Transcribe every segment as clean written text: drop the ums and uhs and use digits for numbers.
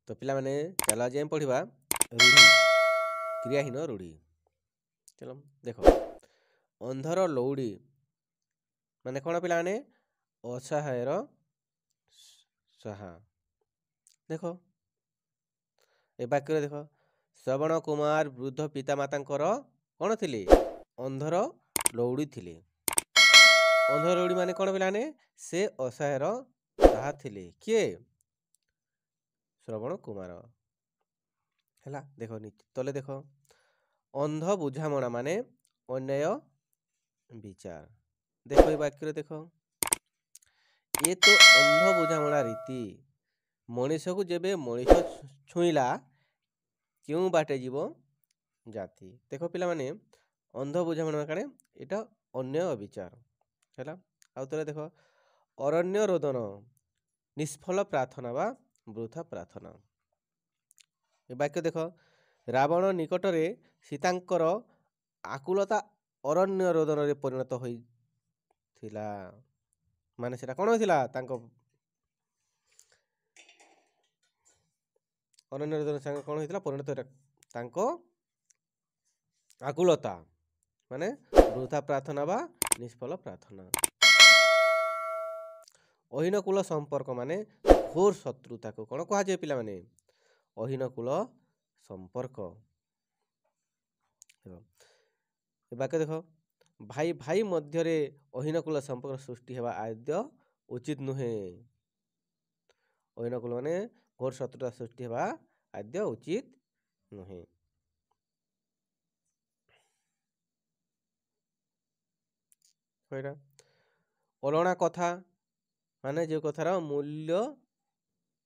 तो पिला माने चलो आज पढ़िबा रूढ़ी क्रियाहीन रूढ़ी। चलो देखो अंधर लौड़ी माने कौन पिला माने असहायर साहा। देखो ए वाक्य देख श्रवण कुमार वृद्ध पितामातांकर कौन थिले अंधर लौड़ी थिले। अंधर लौड़ी माने कौन पिला माने से असहायर साहा थिले किए श्रवण कुमार हैला। देखो तले देख अंध बुझामणा माने अन्याय विचार। देखो ये वाक्य देख ये तो अंध बुझामणा रीति मनीष को जेबे मनीष छुईला क्यों बाटे जीव जाति। देखो पिला माने अंध बुझामणा काने एटा अन्याय विचार हैला। आउ तले देखो अरण्य रोदन निष्फल प्रार्थना बा वृथा प्रार्थना। ए वाक्य देख रावण निकटरे सीतांकर आकुलता अरण्य रोदन रे परिणत होइथिला। माने सेटा कोन होइथिला तांको अरण्य रोदन संग कोन होइथिला परिणत तांको आकुलता माने वृथा प्रार्थना बा निष्फल प्रार्थना। अहीन कुल संपर्क माने घोर शत्रुता को कौन कहा जाए पिला माने अहीन कुल संपर्क। बाक्य देख भाई भाई मध्य अहीन कुल संपर्क सृष्टि हेबा आद्य उचित नुहे। अहीन कुल माने घोर शत्रुता सृष्टि हेबा आद्य उचित नुहे। अलणा कथा माने जो कथार मूल्य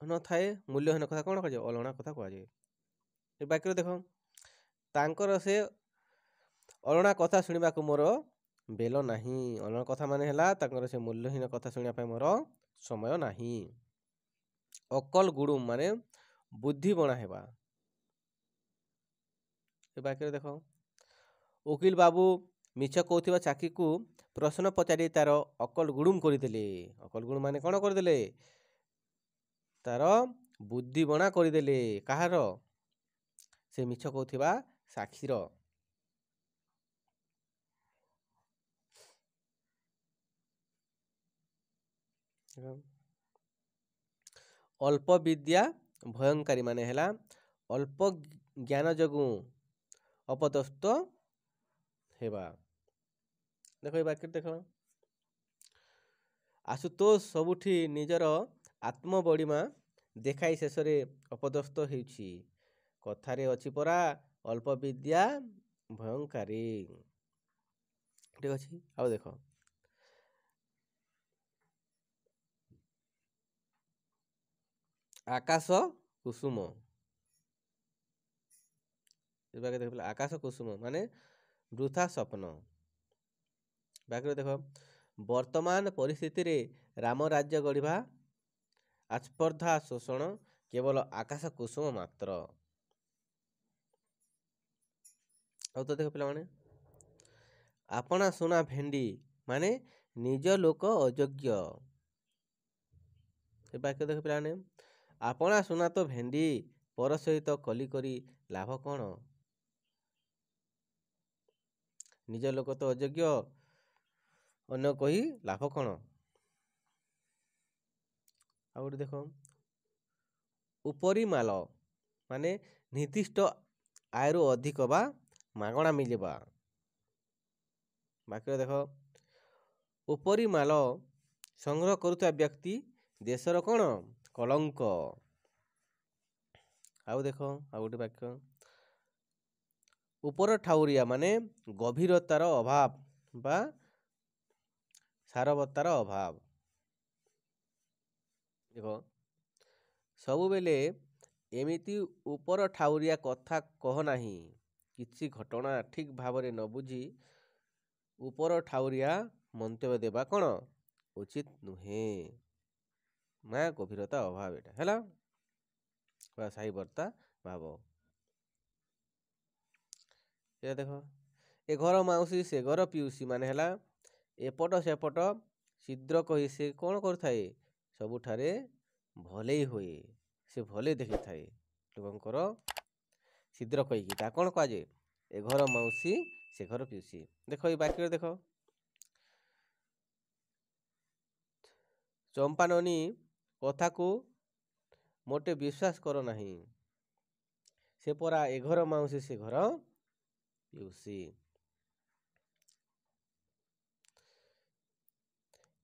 न थाए मूल्यहीन कथा कौन कह अलणा कथा कहुए। बाक्य देख तांकर से अलणा कथा शुणा मोर बेल नहीं। अलणा कथा माने हला तांकर से मूल्यहीन कथा शुणा मोर समय नहीं। अकल गुड़ुम माने बुद्धि बणा हेबा। बाक्य देख वकील बाबू मिछ कहूथिबा चाकी को प्रश्न पचारि तार अकल गुड़ुम करदेले। अकल गुड़ुम माने कौन करदेले तार बुद्धि बणा करदेले। कहार से मिछ कहूथिबा साक्षीर। अल्प विद्या भयंकारी माने हला अल्प ज्ञान जगु अपदस्थ हेबा। देखो ये वाक्य देख आशुतोष सबुठी निजर आत्मबड़ीमा देखाई शेष अपदस्थ होउछि। कथारे अछि परा अल्प विद्या भयंकारी। ठीक अछि। आउ देख आकाश कुसुम। देख आकाश कुसुम माने वृथा स्वप्न। बाक्य देख वर्तमान परिस्थिति रे राम राज्य गढ़ा आस्पर्धा शोषण केवल आकाश कुसुम मात्र। आउ तो देख पिला माने आपना सुना भेंडी माने निज लोक अयोग्य। बाक्य देख पिला माने आपना सुना तो भेंडी पर सहित कली करी लाभ कौन। निज लोक तो अयोग्य अन्य कही लाभ कौन। आउ देख उपरी माल माने निर्दिष्ट आयरु अधिक बा मागणा मिलवा। बाक्य देख उपरी माल संग्रह करुवा व्यक्ति देशर कौन कलंक। आउ देख आउ गोटे वाक्य ऊपर ठाउरिया माने गभीरतार अभाव बा सारवत्तार अभाव। देख सबु बेले एमिति ऊपर ठाउरिया कथा कह नाही। किसी घटना ठीक भाव न बुझी ऊपर ठाउरिया मंतव्य देवा कौन उचित नुहे। ना गभीरता अभाव एटा हैला बा सही बर्ता भाव। ये देख ए घर माउसी से घर पिउसी माने हला एपट सेपट छिद्र कही से कौन कर थाए सबुठारे भले हुए ସେ ଭଲେ ଦେଖିଥାଏ ଲୋକଙ୍କର ଛିଦ୍ର କହିକି ତା କ'ଣ କୁହାଯାଏ? ଏ ଘର ମାଉସୀ ସେ ଘର ପିଉସୀ। ଦେଖ ଏଇ ବାକ୍ୟରେ ଦେଖ, ଚମ୍ପାନନୀ କଥାକୁ ମୋଟେ ବିଶ୍ୱାସ କର ନାହିଁ, ସେ ପରା ଏ ଘର ମାଉସୀ ସେ ଘର ପିଉସୀ।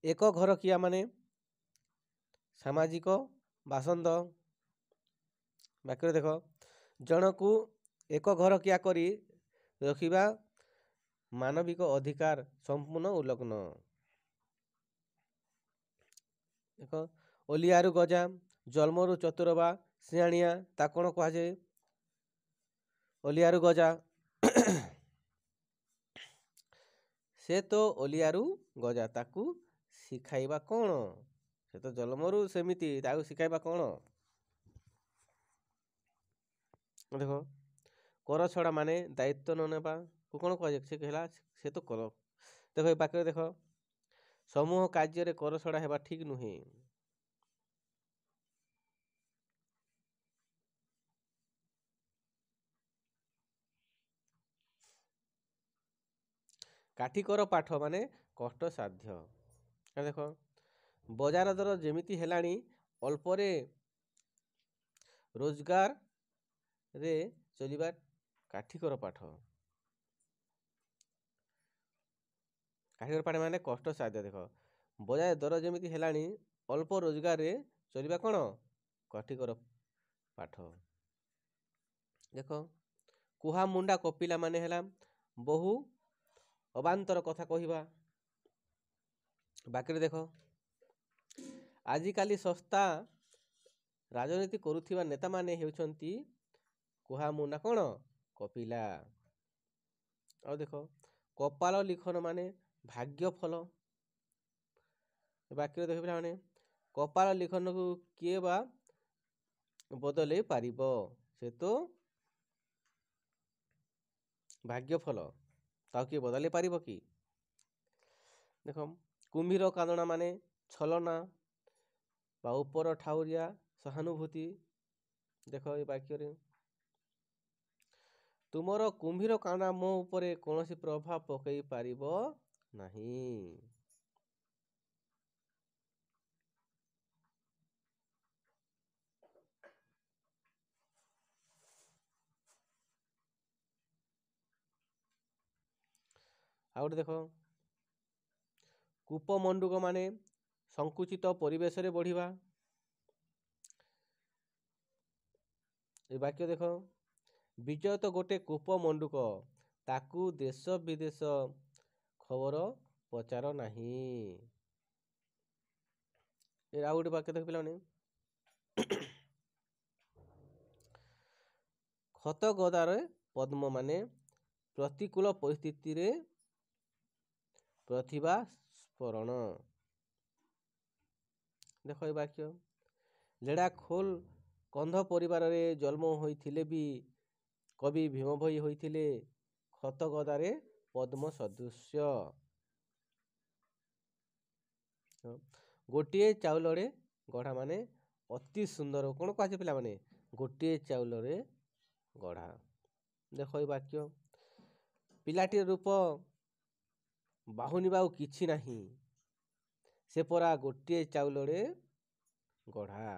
ଏକ ଘର କିଆ ମାନେ ସାମାଜିକ ବାସନ୍ଦ। ବାକ୍ୟରେ ଦେଖ, ଜଣକୁ ଏକ ଘର କିଆ କରି ରଖିବା ମାନବିକ ଅଧିକାର ସମ୍ପୂର୍ଣ୍ଣ ଉଲ୍ଲଂଘନ। ଦେଖ, ଅଲିଆରୁ ଗଜା, ଜନ୍ମରୁ ଚତୁର ବା ସିଆଣିଆ, ତା କ'ଣ କୁହାଯାଏ? ଅଲିଆରୁ ଗଜା ସେ ତ ଅଲିଆରୁ ଗଜା, ତାକୁ ଶିଖାଇବା କ'ଣ? ସେ ତ ଜନ୍ମରୁ ସେମିତି, ତାକୁ ଶିଖାଇବା କ'ଣ? ଦେଖ, କର ଛଡ଼ା ମାନେ ଦାୟିତ୍ୱ ନ ନେବାକୁ କ'ଣ କୁହାଯାଏ? ସେ କହିଲା ସେ ତ କର। ଦେଖ ଏ ପାଖରେ ଦେଖ, ସମୂହ କାର୍ଯ୍ୟରେ କର ଛଡ଼ା ହେବା ଠିକ୍ ନୁହେଁ। କାଠିକର ପାଠ ମାନେ କଷ୍ଟସାଧ୍ୟ। ଦେଖ, ବଜାର ଦର ଯେମିତି ହେଲାଣି, ଅଳ୍ପରେ ରୋଜଗାରରେ ଚଳିବା କାଠିକର ପାଠ। କାଠିକର ପାଠ ମାନେ କଷ୍ଟସାଧ୍ୟ। ଦେଖ, ବଜାର ଦର ଯେମିତି ହେଲାଣି, ଅଳ୍ପ ରୋଜଗାରରେ ଚଳିବା କ'ଣ? କାଠିକର ପାଠ। ଦେଖ, କୁହା ମୁଣ୍ଡା କପିଲା ମାନେ ହେଲା ବହୁ ଅବାନ୍ତର କଥା କହିବା। ବାକ୍ୟରେ ଦେଖ, ଆଜିକାଲି ଶସ୍ତା ରାଜନୀତି କରୁଥିବା ନେତାମାନେ ହେଉଛନ୍ତି କୁହା ମୁଣ୍ଡା କ'ଣ? କପିଲା। ଆଉ ଦେଖ, କପାଳ ଲିଖନ ମାନେ ଭାଗ୍ୟ ଫଳ। ବାକ୍ୟରେ ଦେଖ ପିଲାମାନେ, କପାଳ ଲିଖନକୁ କିଏ ବା ବଦଳେଇ ପାରିବ? ସେ ତ ଭାଗ୍ୟ ଫଳ, ତାକୁ କିଏ ବଦଳେଇ ପାରିବ କି? ଦେଖ, କୁମ୍ଭୀର କାନ୍ଦଣା ମାନେ ଛଳନା ବା ଉପର ଠାଉରିଆ ସହାନୁଭୂତି। ଦେଖ ଏ ବାକ୍ୟରେ, ତୁମର କୁମ୍ଭୀର କାନ୍ଦଣା ମୋ ଉପରେ କୌଣସି ପ୍ରଭାବ ପକାଇ ପାରିବ ନାହିଁ। ଆଉ ଗୋଟେ ଦେଖ, କୂପମଣ୍ଡୁକ ମାନେ ସଂକୁଚିତ ପରିବେଶରେ ବଢ଼ିବା। ଏ ବାକ୍ୟ ଦେଖ, ବିଜୟ ତ ଗୋଟେ କୂପମଣ୍ଡୁକ, ତାକୁ ଦେଶ ବିଦେଶ ଖବର ପଚାର ନାହିଁ। ଆଉ ଗୋଟେ ବାକ୍ୟ ଦେଖ ପିଲାମାନେ, ଖତ ଗଦାରେ ପଦ୍ମ ମାନେ ପ୍ରତିକୂଳ ପରିସ୍ଥିତିରେ ପ୍ରତିଭା ସ୍ଫରଣ। ଦେଖ ଏ ବାକ୍ୟ, ଲେଡ଼ା ଖୋଲ କନ୍ଧ ପରିବାରରେ ଜନ୍ମ ହୋଇଥିଲେ ବି କବି ଭୀମ ଭୋଇ ହୋଇଥିଲେ ଖତ ଗଦାରେ ପଦ୍ମ ସଦୃଶ୍ୟ। ଗୋଟିଏ ଚାଉଳରେ ଗଢ଼ା ମାନେ ଅତି ସୁନ୍ଦର। କ'ଣ କୁହାଯାଏ ପିଲାମାନେ? ଗୋଟିଏ ଚାଉଳରେ ଗଢ଼ା। ଦେଖ ଏ ବାକ୍ୟ, ପିଲାଟିର ରୂପ ବାହୁନିବା ଆଉ କିଛି ନାହିଁ, ସେ ପରା ଗୋଟିଏ ଚାଉଳରେ ଗଢ଼ା।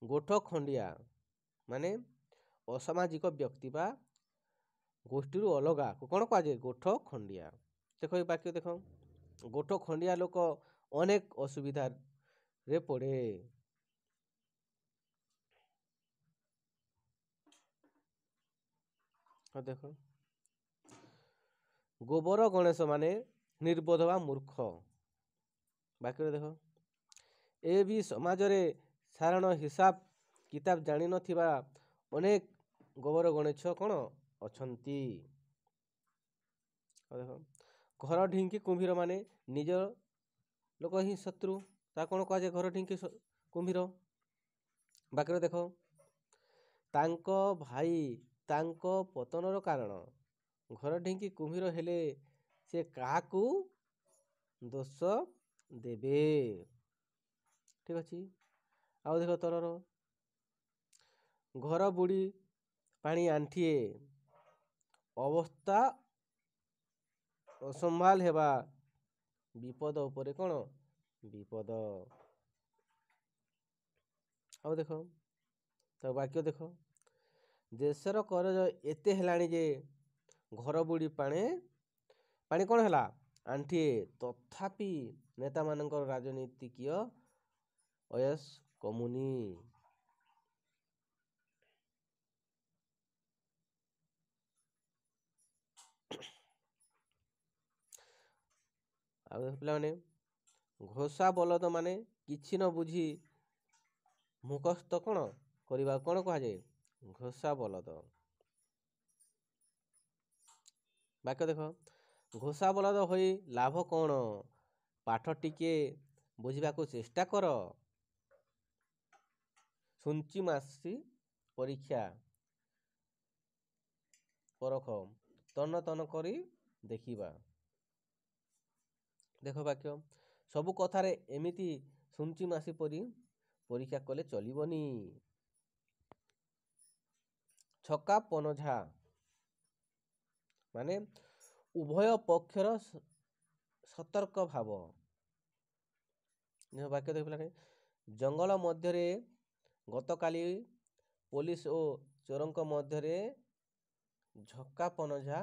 ଗୋଠ ଖଣ୍ଡିଆ ମାନେ ଅସାମାଜିକ ବ୍ୟକ୍ତି ବା ଗୋଷ୍ଠୀରୁ ଅଲଗା, କ'ଣ କୁହାଯାଏ? ଗୋଠ ଖଣ୍ଡିଆ। ଦେଖ ଏ ବାକ୍ୟ ଦେଖ, ଗୋଠ ଖଣ୍ଡିଆ ଲୋକ ଅନେକ ଅସୁବିଧାରେ ପଡ଼େ। ଦେଖ, ଗୋବର ଗଣେଶ ମାନେ ନିର୍ବୋଧ ବା ମୂର୍ଖ। ବାକ୍ୟରେ ଦେଖ, ଏ ବି ସମାଜରେ ସାଧାରଣ ହିସାବ କିତାବ ଜାଣିନଥିବା ଅନେକ ଗୋବର ଗଣେଶ କ'ଣ ଅଛନ୍ତି। ଦେଖ, ଘର ଢିଙ୍କି କୁମ୍ଭୀର ମାନେ ନିଜ ଲୋକ ହିଁ ଶତ୍ରୁ, ତା କ'ଣ କୁହାଯାଏ? ଘର ଢିଙ୍କି କୁମ୍ଭୀର। ବାକ୍ୟରେ ଦେଖ, ତାଙ୍କ ଭାଇ ତାଙ୍କ ପତନର କାରଣ। ଘର ଢିଙ୍କି କୁମ୍ଭୀର ହେଲେ ସେ କାହାକୁ ଦୋଷ ଦେବେ? ଠିକ୍ ଅଛି। ଆଉ ଦେଖ ତଳର ଘର ବୁଡ଼ି ପାଣି ଆଣ୍ଠିଏ ଅବସ୍ଥା ଅସମ୍ଭାଳ ହେବା ବିପଦ ଉପରେ କ'ଣ ବିପଦ। ଆଉ ଦେଖ ତ ବାକ୍ୟ ଦେଖ ଦେଶର କରଜ ଏତେ ହେଲାଣି ଯେ ଘର ବୁଡ଼ି ପାଣି କ'ଣ ହେଲା ଆଣ୍ଠିଏ, ତଥାପି ନେତାମାନଙ୍କର ରାଜନୀତିକୀୟ ଅୟସ କମୁନି। ଆଉ ପିଲାମାନେ ଘୋଷା ବଲଦ ମାନେ କିଛି ନ ବୁଝି ମୁଖସ୍ଥ କ'ଣ କରିବା କ'ଣ କୁହାଯାଏ ଘୋଷା ବଲଦ। ବାକ୍ୟ ଦେଖ ଘୋଷା ବଲଦ ହୋଇ ଲାଭ କ'ଣ, ପାଠ ଟିକେ ବୁଝିବାକୁ ଚେଷ୍ଟା କର। ସୁଞ୍ଚି ମାସି ପରୀକ୍ଷା ପରଖ ତନ ତନ କରି ଦେଖିବା। ଦେଖ ବାକ୍ୟ ସବୁ କଥାରେ ଏମିତି ସୁଞ୍ଚି ମାସି ପରି ପରୀକ୍ଷା କଲେ ଚଳିବନି। ଛକା ପନଝା ମାନେ ଉଭୟ ପକ୍ଷର ସତର୍କ ଭାବ। ବାକ୍ୟ ଦେଖ ପିଲାମାନେ ଜଙ୍ଗଲ ମଧ୍ୟରେ ଗତକାଲି ପୋଲିସ ଓ ଚୋରଙ୍କ ମଧ୍ୟରେ ଝକା ପନଝା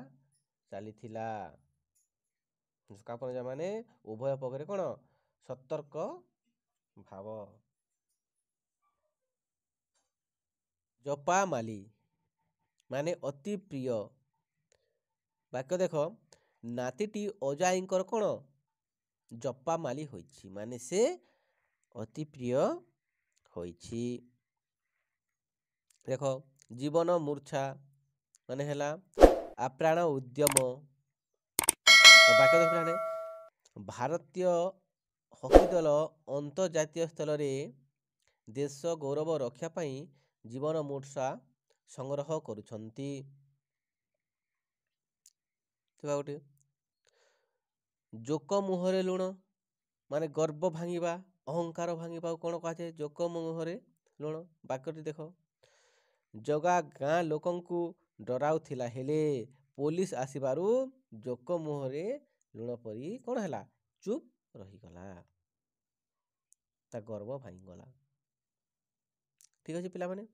ଚାଲିଥିଲା। ଝକା ପନଝା ମାନେ ଉଭୟ ପକ୍ଷରେ କ'ଣ ସତର୍କ ଭାବ। ଜପାମାଲି ମାନେ ଅତି ପ୍ରିୟ। ବାକ୍ୟ ଦେଖ ନାତିଟି ଅଜାଇଙ୍କର କ'ଣ ଜପାମାଲି ହୋଇଛି ମାନେ ସେ ଅତି ପ୍ରିୟ ହୋଇଛି। ଦେଖ ଜୀବନ ମୂର୍ଚ୍ଛା ମାନେ ହେଲା ଆପ୍ରାଣ ଉଦ୍ୟମ। ବାକ୍ୟ ଦେଖ ପିଲାମାନେ ଭାରତୀୟ ହକି ଦଳ ଅନ୍ତର୍ଜାତୀୟ ସ୍ତରରେ ଦେଶ ଗୌରବ ରକ୍ଷା ପାଇଁ ଜୀବନ ମୂର୍ଚ୍ଛା ସଂଗ୍ରହ କରୁଛନ୍ତି। ଗୋଟେ ଜୋକ ମୁହଁରେ ଲୁଣ ମାନେ ଗର୍ବ ଭାଙ୍ଗିବା ଅହଙ୍କାର ଭାଙ୍ଗିବାକୁ କ'ଣ କୁହାଯାଏ ଜୋକ ମୁହଁରେ ଲୁଣ। ବାକ୍ୟଟି ଦେଖ ଜଗା ଗାଁ ଲୋକଙ୍କୁ ଡରାଉଥିଲା ହେଲେ ପୋଲିସ ଆସିବାରୁ ଜୋକ ମୁହଁରେ ଲୁଣ ପରି କ'ଣ ହେଲା ଚୁପ୍ ରହିଗଲା, ତା ଗର୍ବ ଭାଙ୍ଗିଗଲା। ଠିକ୍ ଅଛି ପିଲାମାନେ।